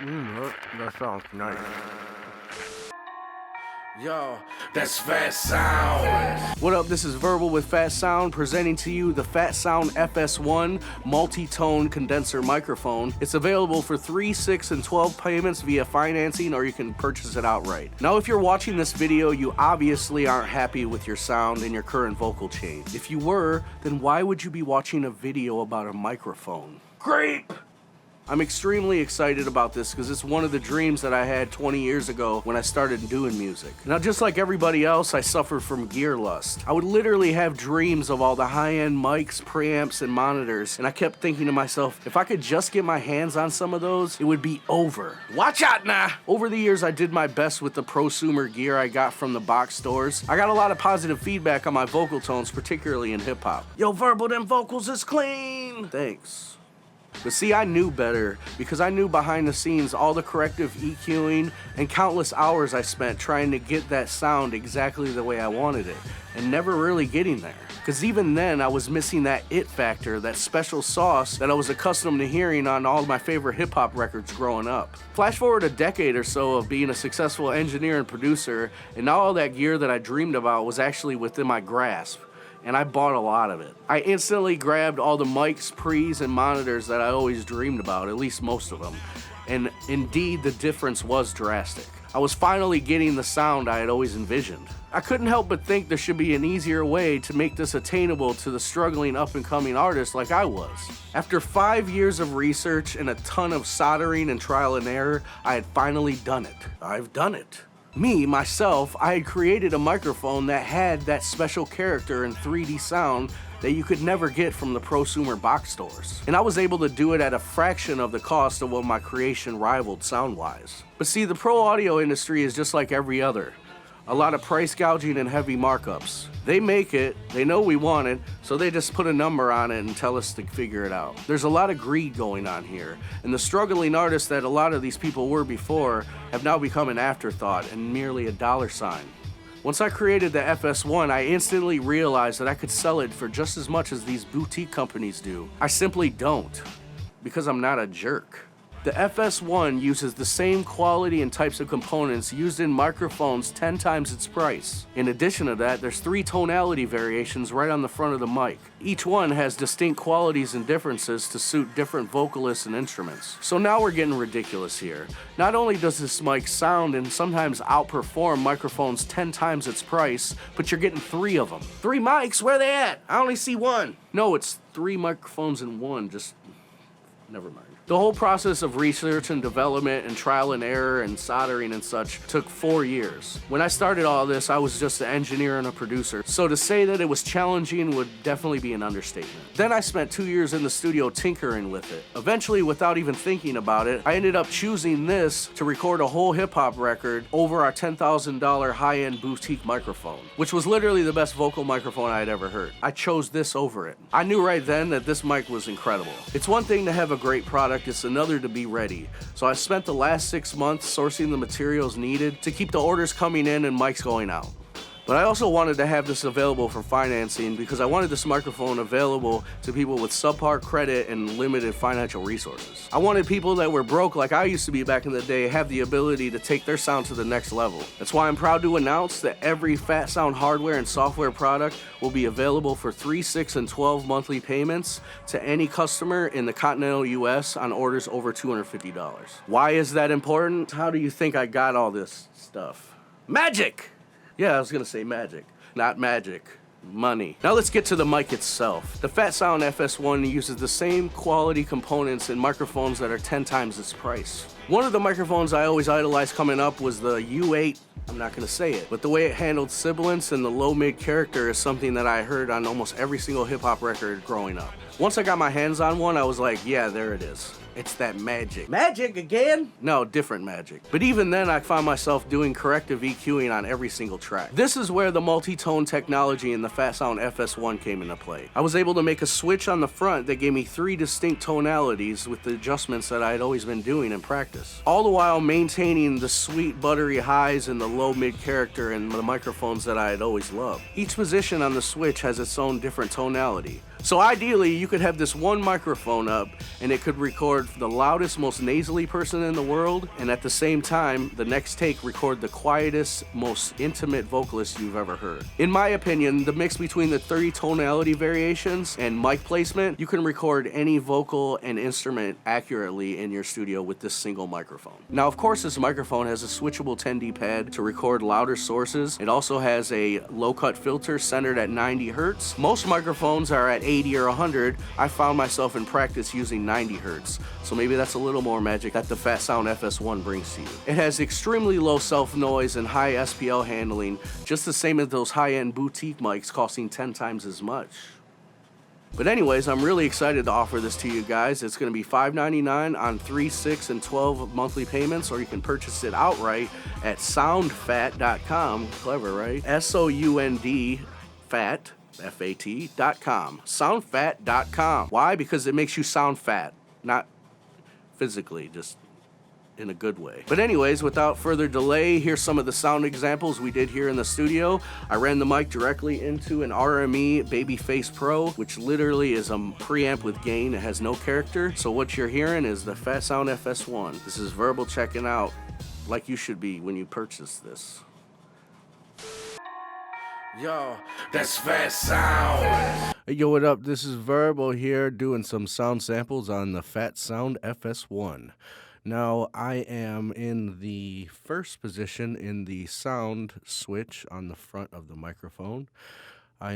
That sounds nice. Yo, that's Fat Sound. What up, this is Verbal with Fat Sound, presenting to you the Fat Sound FS-1 multi-tone condenser microphone. It's available for 3, 6, and 12 payments via financing, or you can purchase it outright. Now, if you're watching this video, you obviously aren't happy with your sound and your current vocal chain. If you were, then why would you be watching a video about a microphone? Grape. I'm extremely excited about this because it's one of the dreams that I had 20 years ago when I started doing music. Now, just like everybody else, I suffered from gear lust. I would literally have dreams of all the high-end mics, preamps, and monitors, and I kept thinking to myself, if I could just get my hands on some of those, it would be over. Watch out now. Over the years, I did my best with the prosumer gear I got from the box stores. I got a lot of positive feedback on my vocal tones, particularly in hip-hop. Yo, Verbal, them vocals is clean! Thanks. But see, I knew better because I knew behind the scenes all the corrective EQing and countless hours I spent trying to get that sound exactly the way I wanted it and never really getting there. Because even then, I was missing that it factor, that special sauce that I was accustomed to hearing on all of my favorite hip-hop records growing up. Flash forward a decade or so of being a successful engineer and producer, and all that gear that I dreamed about was actually within my grasp. And I bought a lot of it. I instantly grabbed all the mics, pre's, and monitors that I always dreamed about, at least most of them. And indeed, the difference was drastic. I was finally getting the sound I had always envisioned. I couldn't help but think there should be an easier way to make this attainable to the struggling up-and-coming artist like I was. After 5 years of research and a ton of soldering and trial and error, I had finally done it. I've done it. Me, myself, I had created a microphone that had that special character and 3D sound that you could never get from the prosumer box stores. And I was able to do it at a fraction of the cost of what my creation rivaled sound-wise. But see, the pro audio industry is just like every other. A lot of price gouging and heavy markups. They make it, they know we want it, so they just put a number on it and tell us to figure it out. There's a lot of greed going on here, and the struggling artists that a lot of these people were before have now become an afterthought and merely a dollar sign. Once I created the FS-1, I instantly realized that I could sell it for just as much as these boutique companies do. I simply don't, because I'm not a jerk. The FS-1 uses the same quality and types of components used in microphones 10 times its price. In addition to that, there's 3 tonality variations right on the front of the mic. Each one has distinct qualities and differences to suit different vocalists and instruments. So now we're getting ridiculous here. Not only does this mic sound and sometimes outperform microphones 10 times its price, but you're getting 3 of them. 3 mics? Where they at? I only see 1. No, it's 3 microphones in one, just never mind. The whole process of research and development and trial and error and soldering and such took 4 years. When I started all this, I was just an engineer and a producer, so to say that it was challenging would definitely be an understatement. Then I spent 2 years in the studio tinkering with it. Eventually, without even thinking about it, I ended up choosing this to record a whole hip-hop record over our $10,000 high-end boutique microphone, which was literally the best vocal microphone I had ever heard. I chose this over it. I knew right then that this mic was incredible. It's one thing to have a great product, it's another to be ready. So I spent the last 6 months sourcing the materials needed to keep the orders coming in and mics going out. But I also wanted to have this available for financing because I wanted this microphone available to people with subpar credit and limited financial resources. I wanted people that were broke like I used to be back in the day have the ability to take their sound to the next level. That's why I'm proud to announce that every Fat Sound hardware and software product will be available for 3, 6, and 12 monthly payments to any customer in the continental US on orders over $250. Why is that important? How do you think I got all this stuff? Magic! Yeah, I was gonna say magic, not magic. Money. Now let's get to the mic itself. The Fat Sound FS-1 uses the same quality components in microphones that are 10 times its price. One of the microphones I always idolized coming up was the U8. I'm not gonna say it, but the way it handled sibilance and the low-mid character is something that I heard on almost every single hip-hop record growing up. Once I got my hands on one, I was like, yeah, there it is. It's that magic. Magic again? No, different magic. But even then, I found myself doing corrective EQing on every single track. This is where the multi-tone technology in the Fat Sound FS-1 came into play. I was able to make a switch on the front that gave me 3 distinct tonalities with the adjustments that I had always been doing in practice. All the while maintaining the sweet, buttery highs and the low-mid character and the microphones that I had always loved. Each position on the switch has its own different tonality. So ideally, you could have this one microphone up and it could record the loudest, most nasally person in the world, and at the same time, the next take record the quietest, most intimate vocalist you've ever heard. In my opinion, the mix between the 30 tonality variations and mic placement, you can record any vocal and instrument accurately in your studio with this single microphone. Now, of course, this microphone has a switchable 10D pad to record louder sources. It also has a low-cut filter centered at 90 hertz. Most microphones are at 80 or 100. I found myself in practice using 90 hertz, so maybe that's a little more magic that the Fat Sound FS-1 brings to you. It has extremely low self-noise and high SPL handling, just the same as those high-end boutique mics costing 10 times as much. But anyways, I'm really excited to offer this to you guys. It's going to be $5.99 on 3, 6, and 12 monthly payments, or you can purchase it outright at soundfat.com. Clever, right? SOUND fat. FAT.com. Soundfat.com. Why? Because it makes you sound fat. Not physically, just in a good way. But anyways, without further delay, here's some of the sound examples we did here in the studio. I ran the mic directly into an RME Babyface Pro, which literally is a preamp with gain. It has no character. So what you're hearing is the Fat Sound FS-1. This is Verbal checking out like you should be when you purchase this. Yo, that's Fat Sound. Hey, yo, what up? This is Verbal here doing some sound samples on the Fat Sound FS-1. Now, I am in the first position in the sound switch on the front of the microphone. I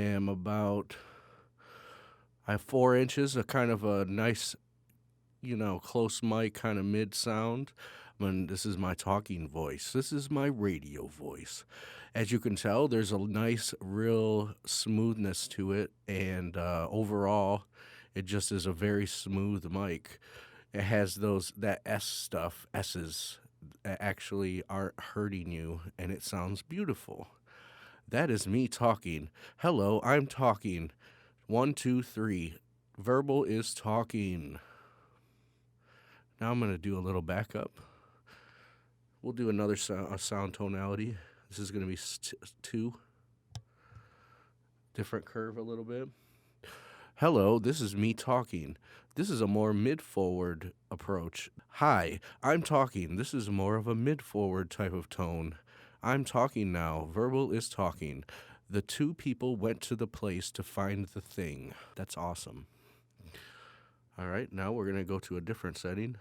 have 4 inches, a kind of a nice, close mic, kind of mid sound. This is my talking voice. This is my radio voice. As you can tell, there's a nice, real smoothness to it, and overall, it just is a very smooth mic. It has that S stuff, S's, that actually aren't hurting you, and it sounds beautiful. That is me talking. Hello, I'm talking. 1, 2, 3. Verbal is talking. Now I'm going to do a little backup. We'll do another sound tonality. This is going to be 2. Different curve a little bit. Hello, this is me talking. This is a more mid-forward approach. Hi, I'm talking. This is more of a mid-forward type of tone. I'm talking now. Verbal is talking. The 2 people went to the place to find the thing. That's awesome. All right, now we're going to go to a different setting.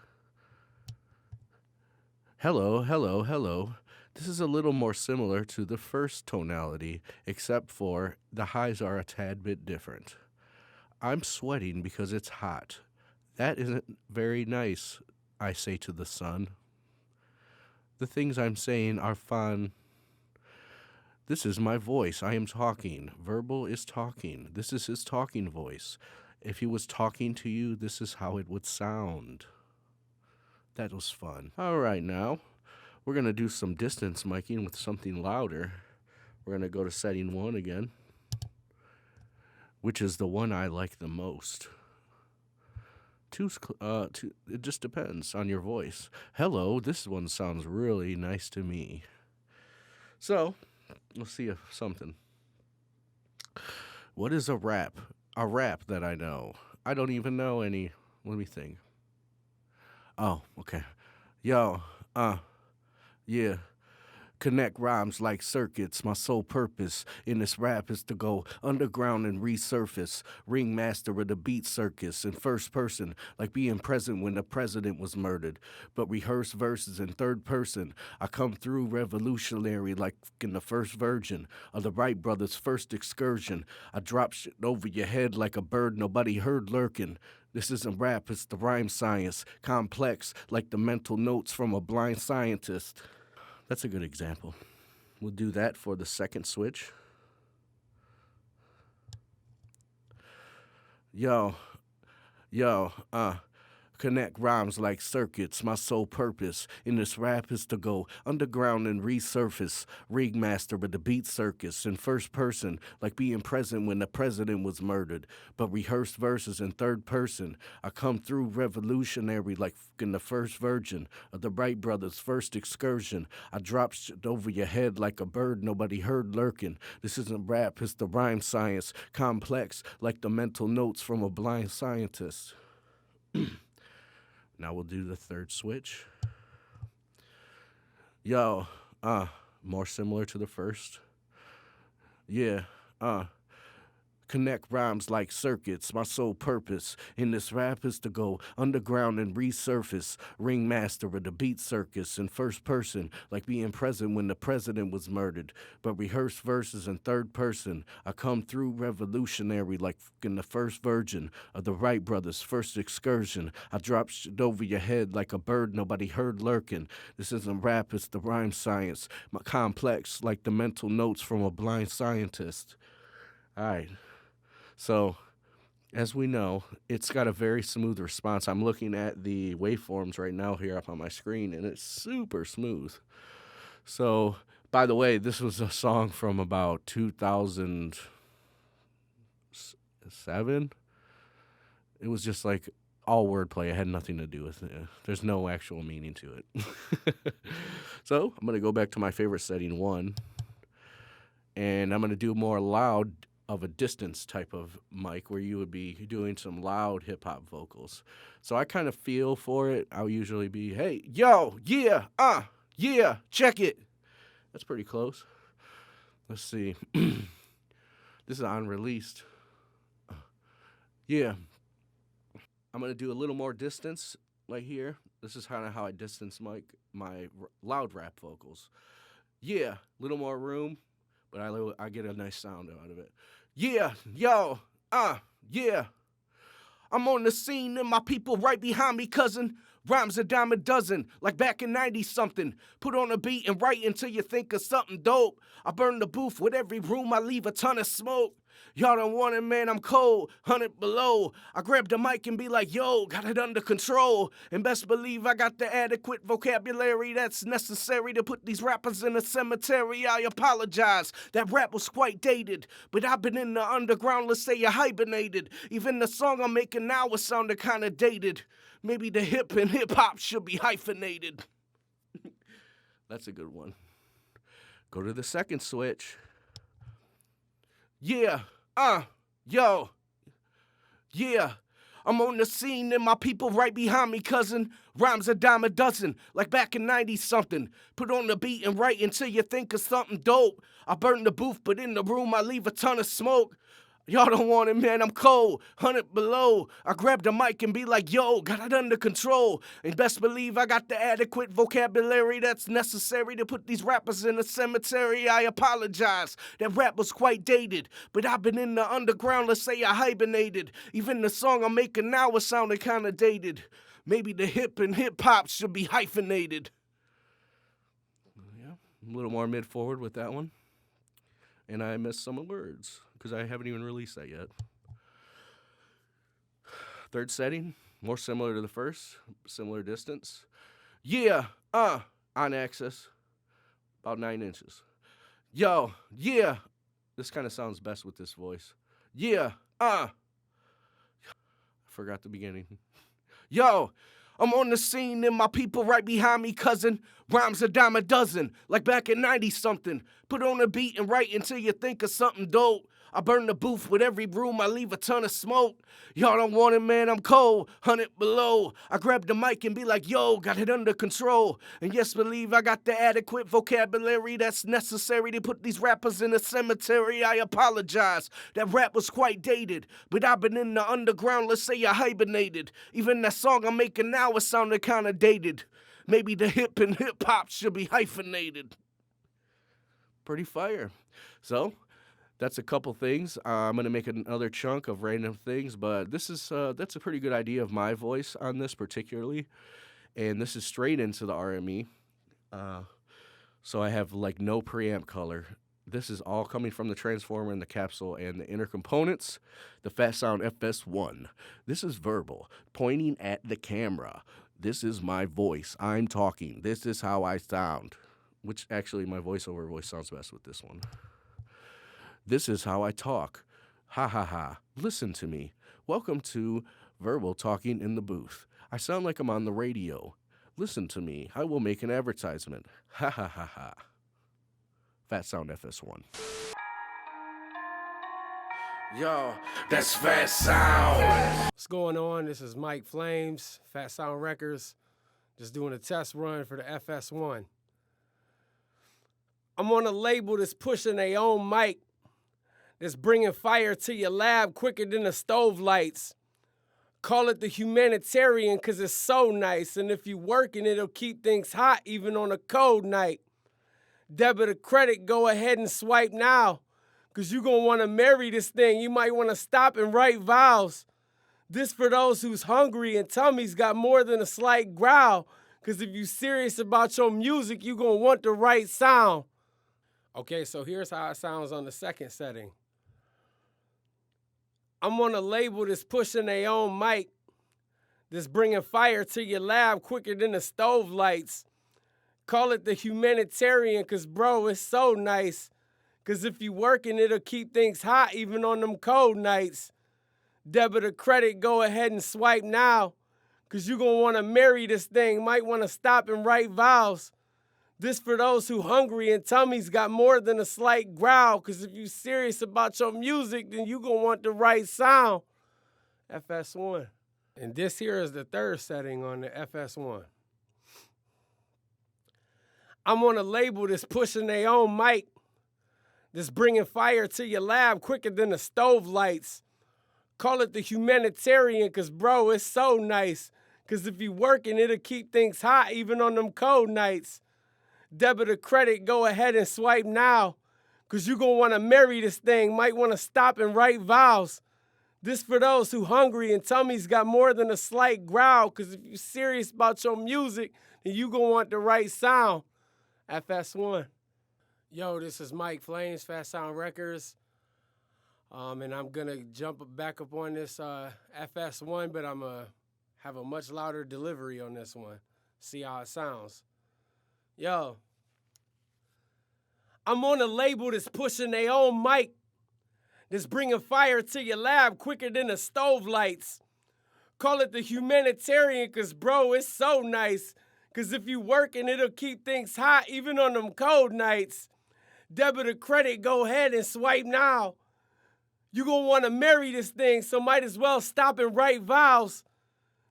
Hello, hello, hello. This is a little more similar to the first tonality, except for the highs are a tad bit different. I'm sweating because it's hot. That isn't very nice, I say to the sun. The things I'm saying are fun. This is my voice. I am talking. Verbal is talking. This is his talking voice. If he was talking to you, this is how it would sound. That was fun. All right, now we're going to do some distance miking with something louder. We're going to go to setting 1 again, which is the one I like the most. It just depends on your voice. Hello, this one sounds really nice to me. So, let's see if something. What is a rap? A rap that I know. I don't even know any. Let me think. Oh, okay. Yo, yeah. Connect rhymes like circuits. My sole purpose in this rap is to go underground and resurface. Ringmaster of the beat circus in first person, like being present when the president was murdered. But rehearse verses in third person. I come through revolutionary like in the first virgin of the Wright brothers' first excursion. I drop shit over your head like a bird nobody heard lurking. This isn't rap, it's the rhyme science. Complex like the mental notes from a blind scientist. That's a good example. We'll do that for the second switch. Yo, Connect rhymes like circuits, my sole purpose in this rap is to go underground and resurface. Ringmaster with the beat circus in first person, like being present when the president was murdered. But rehearsed verses in third person. I come through revolutionary like in the first virgin of the Wright brothers' first excursion. I drop shit over your head like a bird nobody heard lurking. This isn't rap, it's the rhyme science. Complex like the mental notes from a blind scientist. Now we'll do the third switch. Yo, more similar to the first. Yeah, connect rhymes like circuits. My sole purpose in this rap is to go underground and resurface. Ringmaster of the beat circus in first person, like being present when the president was murdered. But rehearsed verses in third person. I come through revolutionary like in the first virgin of the Wright brothers' first excursion. I drop shit over your head like a bird nobody heard lurking. This isn't rap, it's the rhyme science. My complex like the mental notes from a blind scientist. All right. So, as we know, it's got a very smooth response. I'm looking at the waveforms right now here up on my screen, and it's super smooth. So, by the way, this was a song from about 2007. It was just like all wordplay. It had nothing to do with it. There's no actual meaning to it. So, I'm going to go back to my favorite setting, 1, and I'm going to do more loud of a distance type of mic where you would be doing some loud hip-hop vocals. So I kind of feel for it. I'll usually be, hey, yo, yeah, yeah, check it. That's pretty close. Let's see. This is unreleased. Yeah. I'm going to do a little more distance right here. This is kind of how I distance my loud rap vocals. Yeah, little more room, but I get a nice sound out of it. Yeah, yo, yeah. I'm on the scene and my people right behind me, cousin. Rhymes a dime a dozen, like back in 90-something. Put on a beat and write until you think of something dope. I burn the booth with every room, I leave a ton of smoke. Y'all don't want it, man, I'm cold, 100 below. I grab the mic and be like, yo, got it under control. And best believe I got the adequate vocabulary that's necessary to put these rappers in a cemetery. I apologize, that rap was quite dated. But I've been in the underground, let's say I hibernated. Even the song I'm making now is sounding kinda dated. Maybe the hip and hip-hop should be hyphenated. That's a good one. Go to the second switch. Yeah, yo, yeah. I'm on the scene and my people right behind me, cousin. Rhymes a dime a dozen, like back in 90-something. Put on the beat and write until you think of something dope. I burn the booth, but in the room I leave a ton of smoke. Y'all don't want it, man, I'm cold, 100 below. I grab the mic and be like, yo, got it under control. And best believe I got the adequate vocabulary that's necessary to put these rappers in a cemetery. I apologize, that rap was quite dated. But I've been in the underground, let's say I hibernated. Even the song I'm making now is sounding kinda dated. Maybe the hip and hip-hop should be hyphenated. Yeah, a little more mid-forward with that one. And I missed some words, because I haven't even released that yet. Third setting, more similar to the first, similar distance. Yeah, on axis, about 9 inches. Yo, yeah, this kind of sounds best with this voice. Yeah, I forgot the beginning. Yo, I'm on the scene and my people right behind me, cousin. Rhymes a dime a dozen, like back in 90-something. Put on a beat and write until you think of something dope. I burn the booth with every room, I leave a ton of smoke. Y'all don't want it, man, I'm cold, 100 below. I grab the mic and be like, yo, got it under control. And yes, believe I got the adequate vocabulary that's necessary to put these rappers in a cemetery. I apologize, that rap was quite dated. But I've been in the underground, let's say I hibernated. Even that song I'm making now is sounding kinda dated. Maybe the hip and hip-hop should be hyphenated. Pretty fire. So, that's a couple things. I'm going to make another chunk of random things, but that's a pretty good idea of my voice on this particularly. And this is straight into the RME. So I have like no preamp color. This is all coming from the transformer and the capsule and the inner components. The Fat Sound FS-1. This is verbal, pointing at the camera. This is my voice. I'm talking. This is how I sound. Which actually my voiceover voice sounds best with this one. This is how I talk. Ha ha ha. Listen to me. Welcome to verbal talking in the booth. I sound like I'm on the radio. Listen to me. I will make an advertisement. Ha ha ha ha. Fat Sound FS-1. Yo, that's Fat Sound. What's going on? This is Mike Flames, Fat Sound Records. Just doing a test run for the FS-1. I'm on a label that's pushing their own mic, that's bringing fire to your lab quicker than the stove lights. Call it the humanitarian because it's so nice, and if you working, it'll keep things hot even on a cold night. Debit or credit, go ahead and swipe now, because you're going to want to marry this thing. You might want to stop and write vows. This for those who's hungry and tummy's got more than a slight growl, because if you serious about your music, you're going to want the right sound. Okay, so here's how it sounds on the second setting. I'm on a label that's pushing their own mic, that's bringing fire to your lab quicker than the stove lights. Call it the humanitarian, because, bro, it's so nice. Because if you working, it'll keep things hot even on them cold nights. Debit or credit, go ahead and swipe now, because you're going to want to marry this thing. Might want to stop and write vows. This for those who hungry and tummy's got more than a slight growl, because if you serious about your music, then you're going to want the right sound. FS-1. And this here is the third setting on the FS-1. I'm on a label that's pushing their own mic, that's bringing fire to your lab quicker than the stove lights. Call it the humanitarian, because, bro, it's so nice. Because if you working, it'll keep things hot even on them cold nights. Debit or credit, go ahead and swipe now, because you're going to want to marry this thing. Might want to stop and write vows. This for those who hungry and tummy's got more than a slight growl, because if you serious about your music, then you're going to want the right sound. FS-1. Yo, this is Mike Flames, Fat Sound Records. And I'm going to jump back up on this FS-1, but I'm going to have a much louder delivery on this one. See how it sounds. Yo, I'm on a label that's pushing their own mic, that's bringing fire to your lab quicker than the stove lights. Call it the humanitarian, because, bro, it's so nice. Because if you working, it'll keep things hot even on them cold nights. Debit or credit, go ahead and swipe now. You're going to want to marry this thing, so might as well stop and write vows.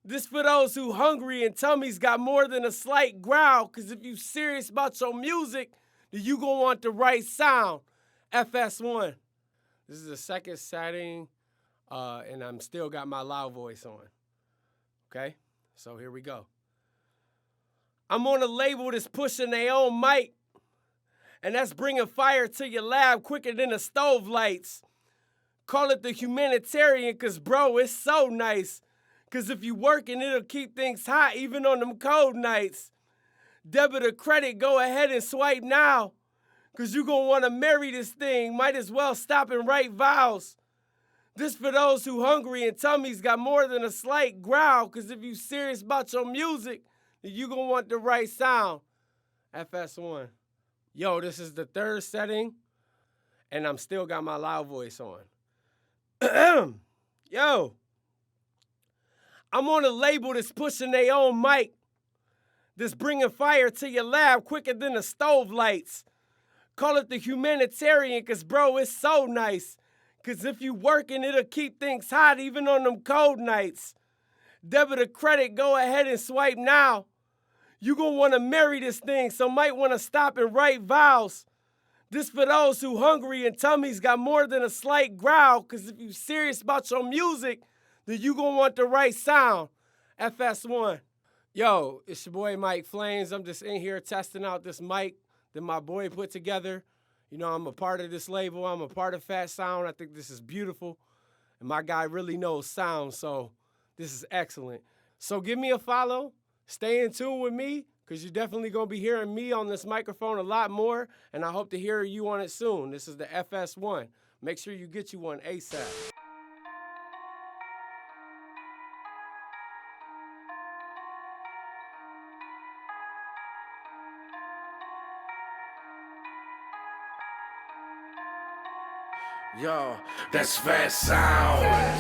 This for those who hungry and tummy's got more than a slight growl, because if you serious about your music, then you going to want the right sound. FS-1. This is the second setting, and I'm still got my loud voice on. Okay? So here we go. I'm on a label that's pushing their own mic, and that's bringing fire to your lab quicker than the stove lights. Call it the humanitarian, because, bro, it's so nice. Because if you working, it'll keep things hot even on them cold nights. Debit or credit, go ahead and swipe now, because you're going to want to marry this thing. Might as well stop and write vows. This for those who hungry and tummy's got more than a slight growl, because if you serious about your music, then you're going to want the right sound. FS-1. Yo, this is the third setting, and I'm still got my loud voice on. Yo, I'm on a label that's pushing their own mic, that's bringing fire to your lab quicker than the stove lights. Call it the humanitarian, because, bro, it's so nice. Because if you working, it'll keep things hot even on them cold nights. Debit or credit, go ahead and swipe now. You're going to want to marry this thing, so might want to stop and write vows. This for those who hungry and tummy's got more than a slight growl, because if you serious about your music, then you going to want the right sound. FS-1. Yo, it's your boy Mike Flames. I'm just in here testing out this mic that my boy put together. You know, I'm a part of this label. I'm a part of Fat Sound. I think this is beautiful. And my guy really knows sound, so this is excellent. So give me a follow. Stay in tune with me, because you're definitely going to be hearing me on this microphone a lot more, and I hope to hear you on it soon. This is the FS-1. Make sure you get you one ASAP. Yo, that's fast sound.